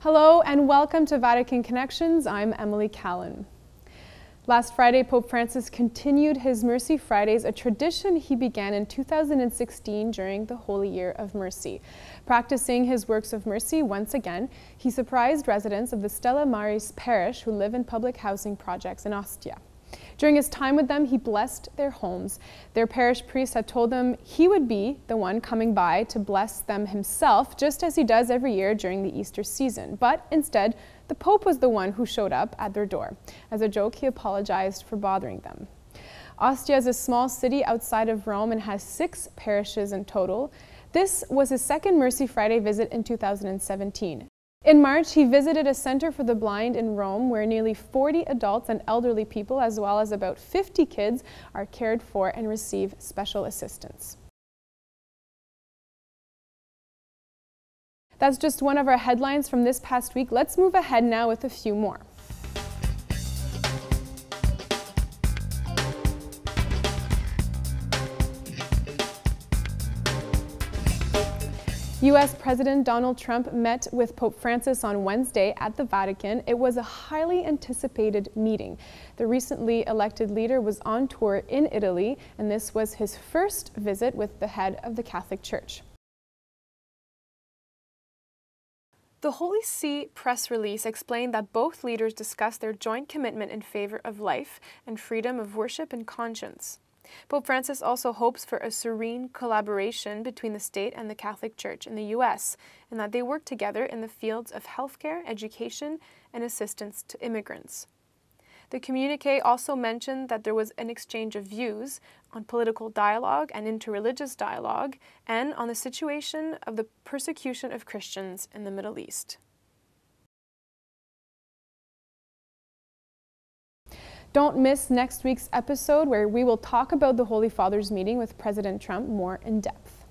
Hello and welcome to Vatican Connections. I'm Emily Callan. Last Friday, Pope Francis continued his Mercy Fridays, a tradition he began in 2016 during the Holy Year of Mercy. Practicing his works of mercy once again, he surprised residents of the Stella Maris parish who live in public housing projects in Ostia. During his time with them, he blessed their homes. Their parish priest had told them he would be the one coming by to bless them himself, just as he does every year during the Easter season. But instead, the Pope was the one who showed up at their door. As a joke, he apologized for bothering them. Ostia is a small city outside of Rome and has 6 parishes in total. This was his second Mercy Friday visit in 2017. In March, he visited a center for the blind in Rome where nearly 40 adults and elderly people, as well as about 50 kids, are cared for and receive special assistance. That's just one of our headlines from this past week. Let's move ahead now with a few more. U.S. President Donald Trump met with Pope Francis on Wednesday at the Vatican. It was a highly anticipated meeting. The recently elected leader was on tour in Italy, and this was his first visit with the head of the Catholic Church. The Holy See press release explained that both leaders discussed their joint commitment in favor of life and freedom of worship and conscience. Pope Francis also hopes for a serene collaboration between the state and the Catholic Church in the U.S., and that they work together in the fields of healthcare, education, and assistance to immigrants. The communiqué also mentioned that there was an exchange of views on political dialogue and interreligious dialogue, and on the situation of the persecution of Christians in the Middle East. Don't miss next week's episode where we will talk about the Holy Father's meeting with President Trump more in depth.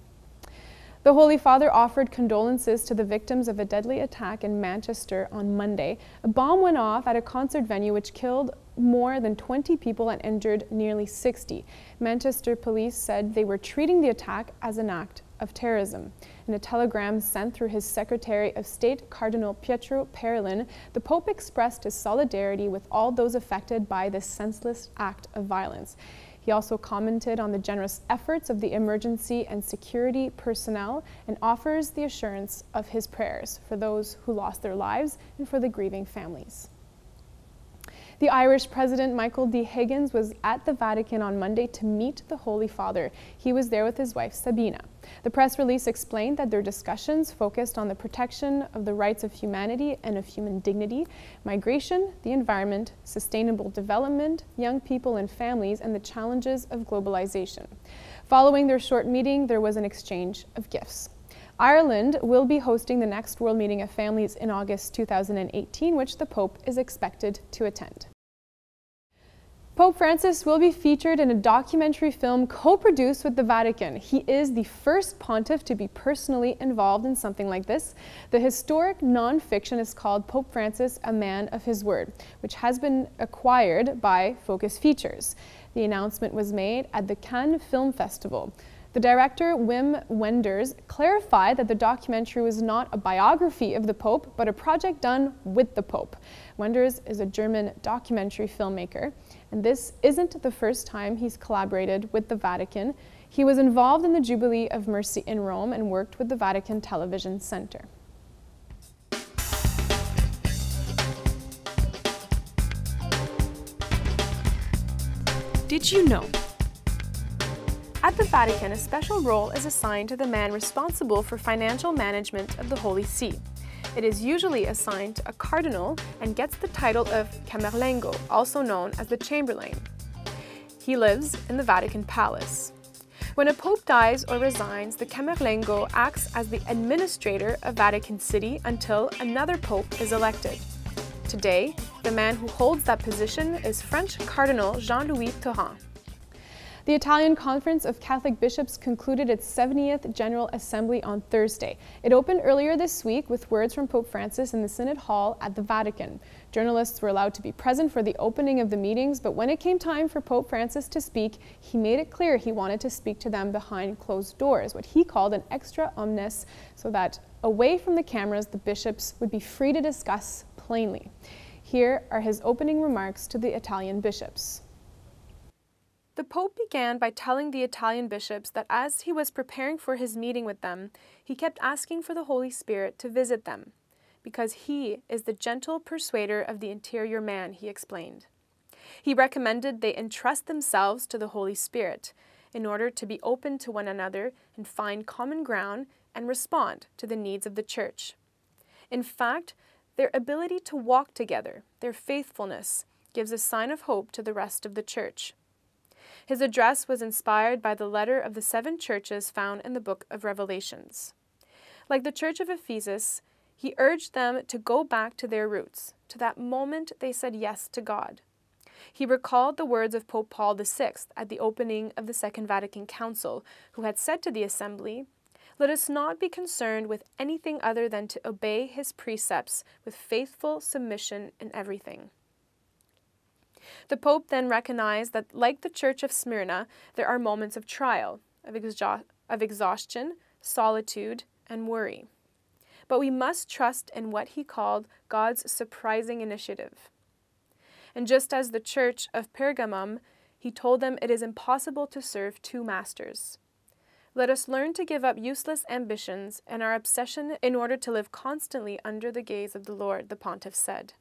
The Holy Father offered condolences to the victims of a deadly attack in Manchester on Monday. A bomb went off at a concert venue which killed more than 20 people and injured nearly 60. Manchester police said they were treating the attack as an act of terrorism. In a telegram sent through his Secretary of State, Cardinal Pietro Parolin, the Pope expressed his solidarity with all those affected by this senseless act of violence. He also commented on the generous efforts of the emergency and security personnel and offers the assurance of his prayers for those who lost their lives and for the grieving families. The Irish President Michael D. Higgins was at the Vatican on Monday to meet the Holy Father. He was there with his wife Sabina. The press release explained that their discussions focused on the protection of the rights of humanity and of human dignity, migration, the environment, sustainable development, young people and families, and the challenges of globalization. Following their short meeting, there was an exchange of gifts. Ireland will be hosting the next World Meeting of Families in August 2018, which the Pope is expected to attend. Pope Francis will be featured in a documentary film co-produced with the Vatican. He is the first pontiff to be personally involved in something like this. The historic non-fiction is called Pope Francis, A Man of His Word, which has been acquired by Focus Features. The announcement was made at the Cannes Film Festival. The director, Wim Wenders, clarified that the documentary was not a biography of the Pope, but a project done with the Pope. Wenders is a German documentary filmmaker, and this isn't the first time he's collaborated with the Vatican. He was involved in the Jubilee of Mercy in Rome and worked with the Vatican Television Center. Did you know? At the Vatican, a special role is assigned to the man responsible for financial management of the Holy See. It is usually assigned to a cardinal and gets the title of camerlengo, also known as the Chamberlain. He lives in the Vatican Palace. When a pope dies or resigns, the camerlengo acts as the administrator of Vatican City until another pope is elected. Today, the man who holds that position is French Cardinal Jean-Louis Taurin. The Italian Conference of Catholic Bishops concluded its 70th General Assembly on Thursday. It opened earlier this week with words from Pope Francis in the Synod Hall at the Vatican. Journalists were allowed to be present for the opening of the meetings, but when it came time for Pope Francis to speak, he made it clear he wanted to speak to them behind closed doors, what he called an extra omnes, so that away from the cameras, the bishops would be free to discuss plainly. Here are his opening remarks to the Italian bishops. The Pope began by telling the Italian bishops that as he was preparing for his meeting with them, he kept asking for the Holy Spirit to visit them, because he is the gentle persuader of the interior man, he explained. He recommended they entrust themselves to the Holy Spirit in order to be open to one another and find common ground and respond to the needs of the Church. In fact, their ability to walk together, their faithfulness, gives a sign of hope to the rest of the Church. His address was inspired by the letter of the 7 churches found in the book of Revelations. Like the Church of Ephesus, he urged them to go back to their roots, to that moment they said yes to God. He recalled the words of Pope Paul VI at the opening of the Second Vatican Council, who had said to the Assembly, "Let us not be concerned with anything other than to obey his precepts with faithful submission in everything." The Pope then recognized that, like the Church of Smyrna, there are moments of trial, of exhaustion, solitude, and worry. But we must trust in what he called God's surprising initiative. And just as the Church of Pergamum, he told them it is impossible to serve 2 masters. Let us learn to give up useless ambitions and our obsession in order to live constantly under the gaze of the Lord, the pontiff said.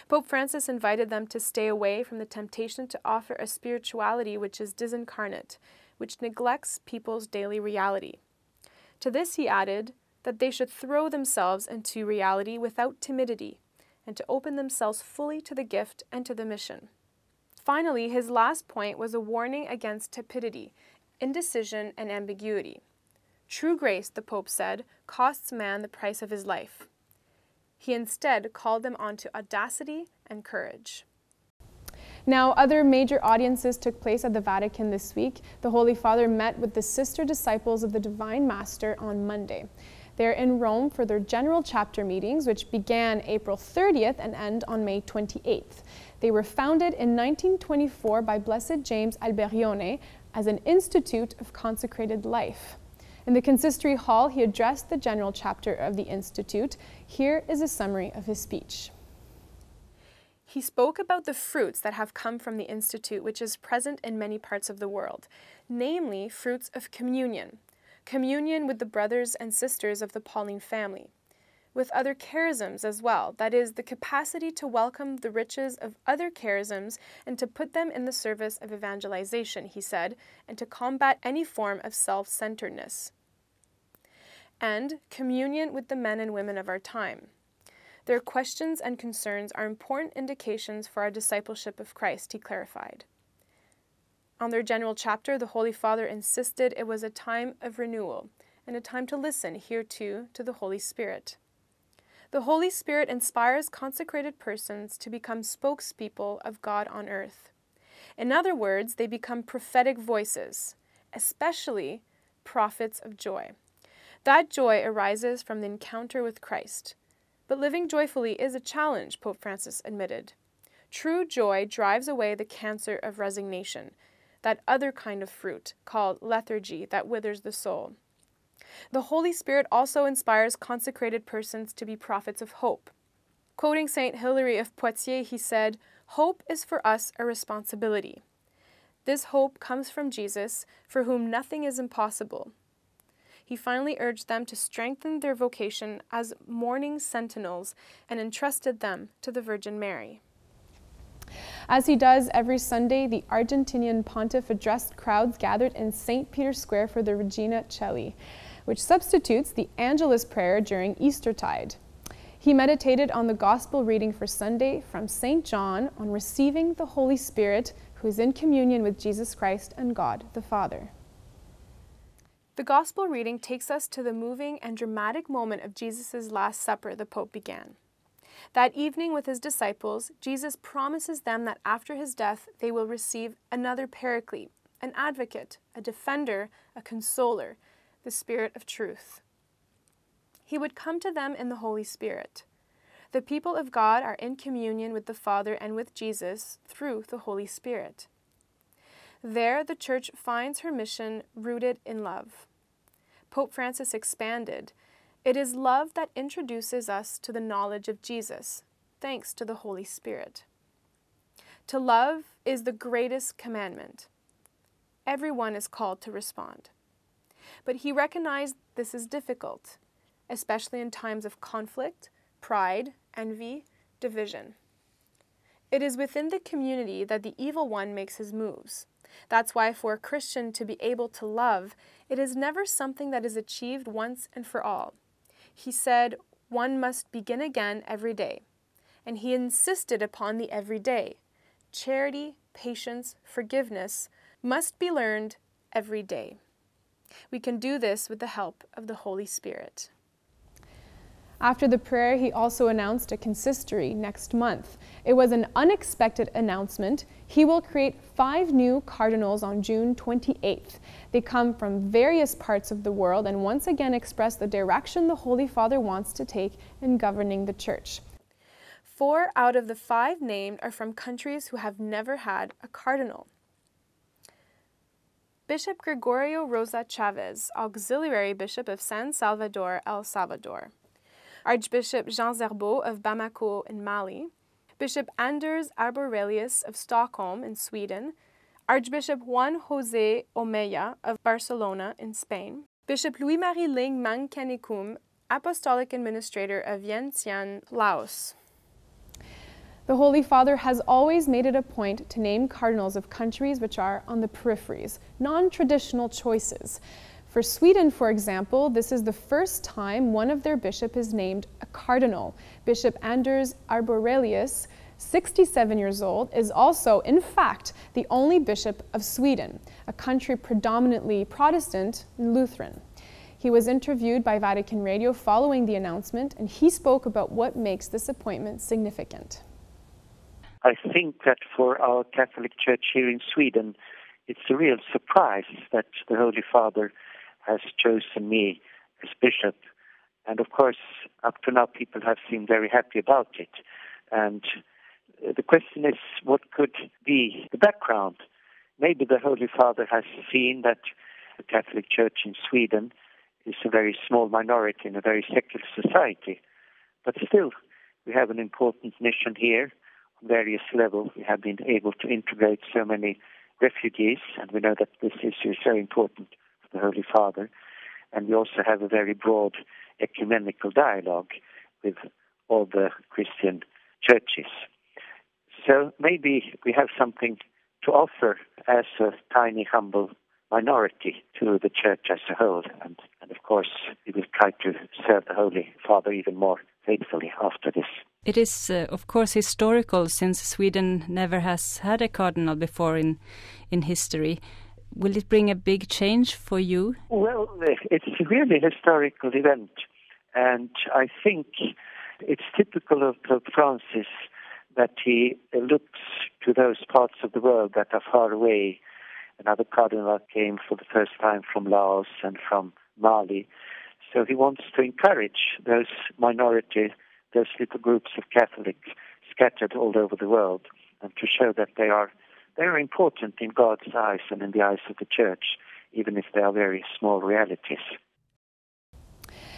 Pope Francis invited them to stay away from the temptation to offer a spirituality which is disincarnate, which neglects people's daily reality. To this he added that they should throw themselves into reality without timidity, and to open themselves fully to the gift and to the mission. Finally, his last point was a warning against tepidity, indecision, and ambiguity. True grace, the Pope said, costs man the price of his life. He instead called them on to audacity and courage. Now, other major audiences took place at the Vatican this week. The Holy Father met with the sister disciples of the Divine Master on Monday. They're in Rome for their general chapter meetings, which began April 30th and end on May 28th. They were founded in 1924 by Blessed James Alberione as an institute of consecrated life. In the consistory hall, he addressed the general chapter of the institute. Here is a summary of his speech. He spoke about the fruits that have come from the institute, which is present in many parts of the world, namely fruits of communion with the brothers and sisters of the Pauline family, with other charisms as well, that is, the capacity to welcome the riches of other charisms and to put them in the service of evangelization, he said, and to combat any form of self-centeredness. And communion with the men and women of our time. Their questions and concerns are important indications for our discipleship of Christ, he clarified. On their general chapter, the Holy Father insisted it was a time of renewal and a time to listen, here too, to the Holy Spirit. The Holy Spirit inspires consecrated persons to become spokespeople of God on earth. In other words, they become prophetic voices, especially prophets of joy. That joy arises from the encounter with Christ. But living joyfully is a challenge, Pope Francis admitted. True joy drives away the cancer of resignation, that other kind of fruit called lethargy that withers the soul. The Holy Spirit also inspires consecrated persons to be prophets of hope. Quoting Saint Hilary of Poitiers, he said, "Hope is for us a responsibility. This hope comes from Jesus, for whom nothing is impossible." He finally urged them to strengthen their vocation as morning sentinels and entrusted them to the Virgin Mary. As he does every Sunday, the Argentinian pontiff addressed crowds gathered in St. Peter's Square for the Regina Coeli, which substitutes the Angelus prayer during Eastertide. He meditated on the Gospel reading for Sunday from St. John on receiving the Holy Spirit, who is in communion with Jesus Christ and God the Father. The Gospel reading takes us to the moving and dramatic moment of Jesus' Last Supper the Pope began. That evening with his disciples, Jesus promises them that after his death they will receive another Paraclete, an advocate, a defender, a consoler, the Spirit of truth. He would come to them in the Holy Spirit. The people of God are in communion with the Father and with Jesus through the Holy Spirit. There, the Church finds her mission rooted in love. Pope Francis expanded, "It is love that introduces us to the knowledge of Jesus, thanks to the Holy Spirit." To love is the greatest commandment. Everyone is called to respond. But he recognized this is difficult, especially in times of conflict, pride, envy, division. It is within the community that the evil one makes his moves. That's why for a Christian to be able to love, it is never something that is achieved once and for all. He said, one must begin again every day. And he insisted upon the everyday. Charity, patience, forgiveness must be learned every day. We can do this with the help of the Holy Spirit. After the prayer, he also announced a consistory next month. It was an unexpected announcement. He will create 5 new cardinals on June 28th. They come from various parts of the world and once again express the direction the Holy Father wants to take in governing the Church. 4 out of the 5 named are from countries who have never had a cardinal. Bishop Gregorio Rosa Chavez, Auxiliary Bishop of San Salvador, El Salvador. Archbishop Jean Zerbo of Bamako in Mali, Bishop Anders Arborelius of Stockholm in Sweden, Archbishop Juan José Omeya of Barcelona in Spain, Bishop Louis-Marie Ling Mang Kenikum, Apostolic Administrator of Vientiane, Laos. The Holy Father has always made it a point to name cardinals of countries which are on the peripheries, non-traditional choices. For Sweden, for example, this is the first time one of their bishops is named a cardinal. Bishop Anders Arborelius, 67 years old, is also, in fact, the only bishop of Sweden, a country predominantly Protestant and Lutheran. He was interviewed by Vatican Radio following the announcement, and he spoke about what makes this appointment significant. I think that for our Catholic Church here in Sweden, it's a real surprise that the Holy Father has chosen me as bishop. And of course, up to now, people have seemed very happy about it. And the question is, what could be the background? Maybe the Holy Father has seen that the Catholic Church in Sweden is a very small minority in a very secular society. But still, we have an important mission here on various levels. We have been able to integrate so many refugees, and we know that this issue is very important for the Holy Father. And we also have a very broad ecumenical dialogue with all the Christian churches. So maybe we have something to offer as a tiny, humble minority to the Church as a whole. And of course, we will try to serve the Holy Father even more faithfully after this. It is, of course, historical, since Sweden never has had a cardinal before in history. Will it bring a big change for you? Well, it's really a historical event, and I think it's typical of Pope Francis that he looks to those parts of the world that are far away. Another cardinal came for the first time from Laos and from Mali. So he wants to encourage those minorities, those little groups of Catholics scattered all over the world, and to show that they are important in God's eyes and in the eyes of the Church, even if they are very small realities.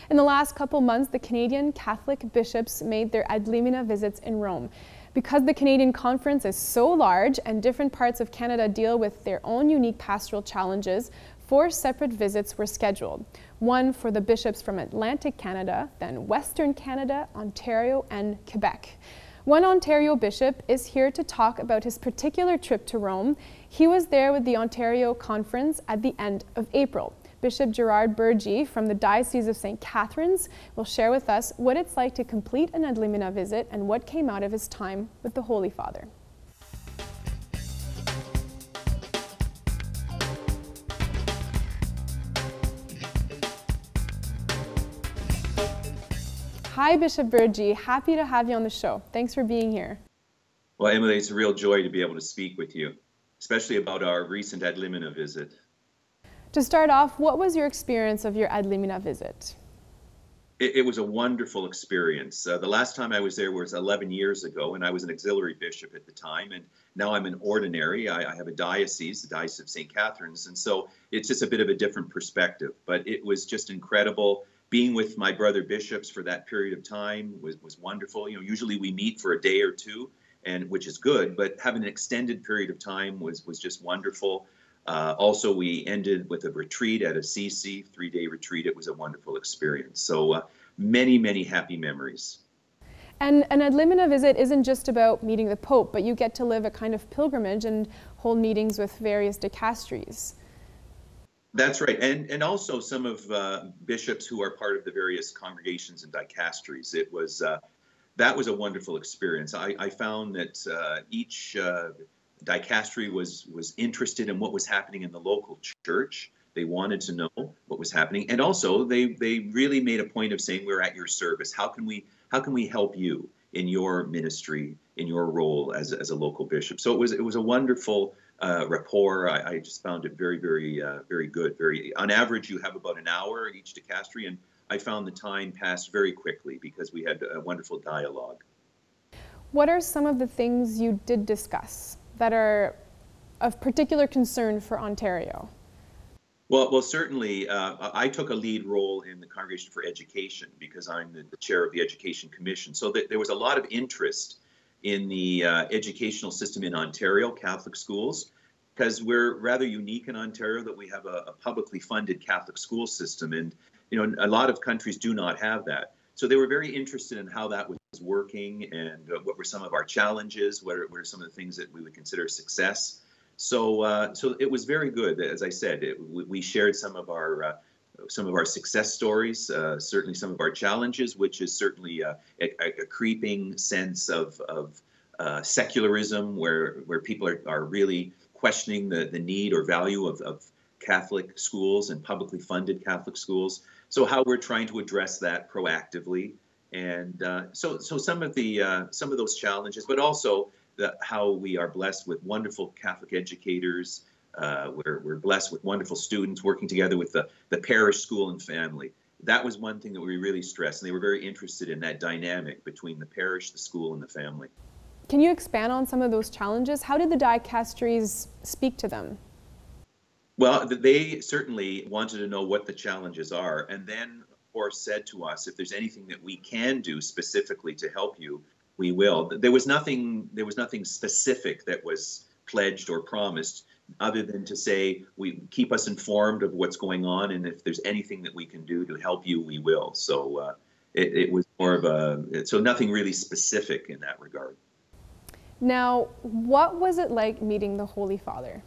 In the last couple months, the Canadian Catholic bishops made their ad limina visits in Rome. Because the Canadian Conference is so large and different parts of Canada deal with their own unique pastoral challenges, 4 separate visits were scheduled. One for the bishops from Atlantic Canada, then Western Canada, Ontario, and Quebec. One Ontario bishop is here to talk about his particular trip to Rome. He was there with the Ontario Conference at the end of April. Bishop Gerard Burgee from the Diocese of St. Catharines will share with us what it's like to complete an ad limina visit and what came out of his time with the Holy Father. Hi, Bishop Burgee. Happy to have you on the show. Thanks for being here. Well, Emily, it's a real joy to be able to speak with you. especially about our recent ad limina visit. To start off, what was your experience of your ad limina visit? It was a wonderful experience. The last time I was there was 11 years ago, and I was an auxiliary bishop at the time, and now I'm an ordinary. I have a diocese, the Diocese of St. Catherine's, and so it's just a bit of a different perspective. But it was just incredible. Being with my brother bishops for that period of time was wonderful. You know, usually we meet for a day or two, and which is good, but having an extended period of time was just wonderful. Also, we ended with a retreat at Assisi, 3-day retreat. It was a wonderful experience. So many, many happy memories. And an ad limina visit isn't just about meeting the Pope, but you get to live a kind of pilgrimage and hold meetings with various dicasteries. That's right. And also some of bishops who are part of the various congregations and dicasteries. It was that was a wonderful experience. I found that each dicastery was interested in what was happening in the local church. They wanted to know what was happening, and also they really made a point of saying, we're at your service. How can we help you in your ministry, in your role as a local bishop? So it was a wonderful rapport. I just found it very, very, very good. On average, you have about an hour at each dicastery, and I found the time passed very quickly because we had a wonderful dialogue. What are some of the things you did discuss that are of particular concern for Ontario? Well, certainly, I took a lead role in the Congregation for Education because I'm the chair of the Education Commission. So there was a lot of interest in the educational system in Ontario, Catholic schools, because we're rather unique in Ontario that we have a publicly funded Catholic school system, and a lot of countries do not have that. So they were very interested in how that was working and what were some of our challenges, what are some of the things that we would consider success. So it was very good. As I said, we shared some of our success stories, certainly some of our challenges, which is certainly a creeping sense of secularism, where people are really questioning the need or value of Catholic schools and publicly funded Catholic schools. So how we're trying to address that proactively, and so some of those challenges, but also how we are blessed with wonderful Catholic educators. We're blessed with wonderful students working together with the parish, school, and family. That was one thing that we really stressed, and they were very interested in that dynamic between the parish, the school, and the family. Can you expand on some of those challenges? How did the dicasteries speak to them? Well, they certainly wanted to know what the challenges are, and then, of course, said to us, if there's anything that we can do specifically to help you, we will. There was nothing specific that was pledged or promised, other than to say, we keep us informed of what's going on, and if there's anything that we can do to help you, we will. So it was more of so nothing really specific in that regard. Now, what was it like meeting the Holy Father?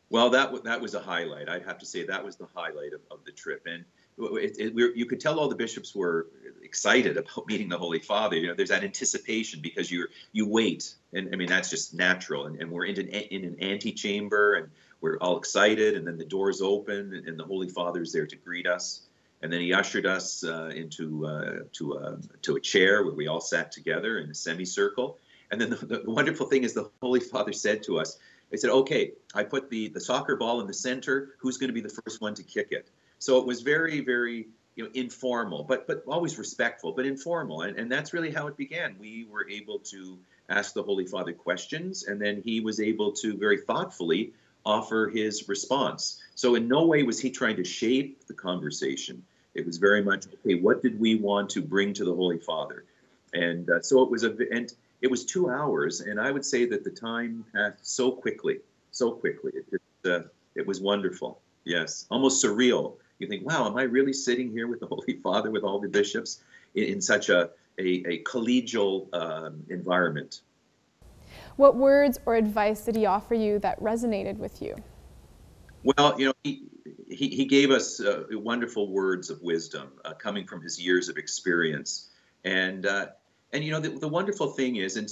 Well, that was a highlight. I'd have to say that was the highlight of the trip. And you could tell all the bishops were excited about meeting the Holy Father. There's that anticipation because you wait, and I mean that's just natural. And we're in an antechamber, and we're all excited. And then the doors open, and the Holy Father's there to greet us. And then he ushered us into a chair where we all sat together in a semicircle. And then the wonderful thing is the Holy Father said to us, he said, "Okay, I put the soccer ball in the center. Who's going to be the first one to kick it?" So it was very, very informal, but always respectful, but informal. And that's really how it began. We were able to ask the Holy Father questions, and then he was able to very thoughtfully offer his response. So in no way was he trying to shape the conversation. It was very much, okay, what did we want to bring to the Holy Father? And so it was it was 2 hours, and I would say that the time passed so quickly. It was wonderful. Yes, almost surreal. You think, wow, am I really sitting here with the Holy Father, with all the bishops, in such a collegial environment? What words or advice did he offer you that resonated with you? Well, he gave us wonderful words of wisdom coming from his years of experience, and the wonderful thing is, and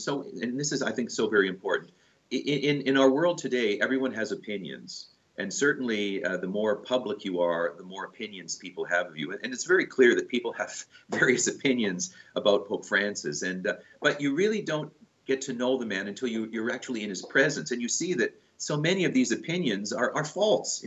this is, I think, so very important. In our world today, everyone has opinions. And certainly, the more public you are, the more opinions people have of you. And it's very clear that people have various opinions about Pope Francis. But you really don't get to know the man until you're actually in his presence, and you see that so many of these opinions are false.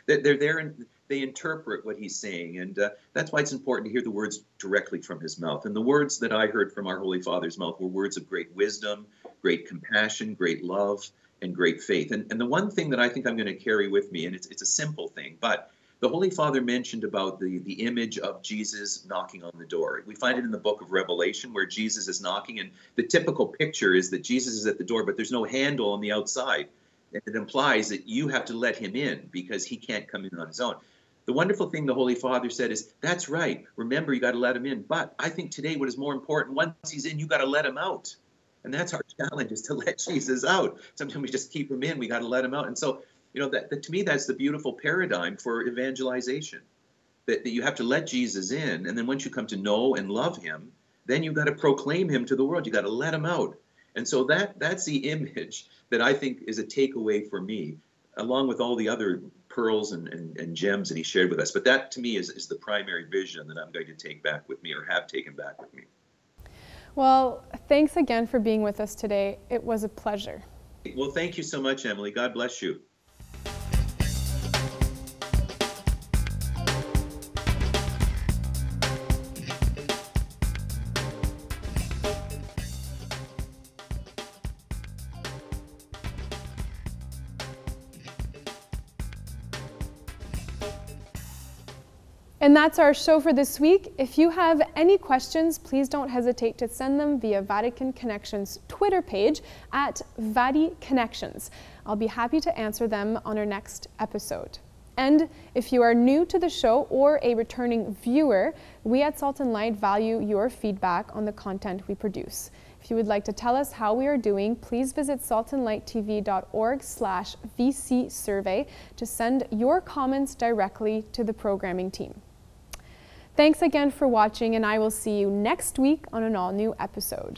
They're there and they interpret what he's saying, and that's why it's important to hear the words directly from his mouth. And the words that I heard from our Holy Father's mouth were words of great wisdom, great compassion, great love, and great faith. And the one thing that I think I'm going to carry with me, and it's a simple thing, but the Holy Father mentioned about the image of Jesus knocking on the door. We find it in the book of Revelation where Jesus is knocking, and the typical picture is that Jesus is at the door, but there's no handle on the outside. And it implies that you have to let him in because he can't come in on his own. The wonderful thing the Holy Father said is, that's right. Remember, you got to let him in. But I think today what is more important, once he's in, you got to let him out. And that's our challenge, is to let Jesus out. Sometimes we just keep him in. We got to let him out. And so, that to me, that's the beautiful paradigm for evangelization, that you have to let Jesus in. And then once you come to know and love him, then you got to proclaim him to the world. You got to let him out. And so that's the image that I think is a takeaway for me, along with all the other pearls and gems that he shared with us. But that, to me, is the primary vision that I'm going to take back with me, or have taken back with me. Well, thanks again for being with us today. It was a pleasure. Well, thank you so much, Emily. God bless you. And that's our show for this week. If you have any questions, please don't hesitate to send them via Vatican Connections Twitter page at Vatican Connections. I'll be happy to answer them on our next episode. And if you are new to the show or a returning viewer, we at Salt and Light value your feedback on the content we produce. If you would like to tell us how we are doing, please visit saltandlighttv.org/VC survey to send your comments directly to the programming team. Thanks again for watching, and I will see you next week on an all-new episode.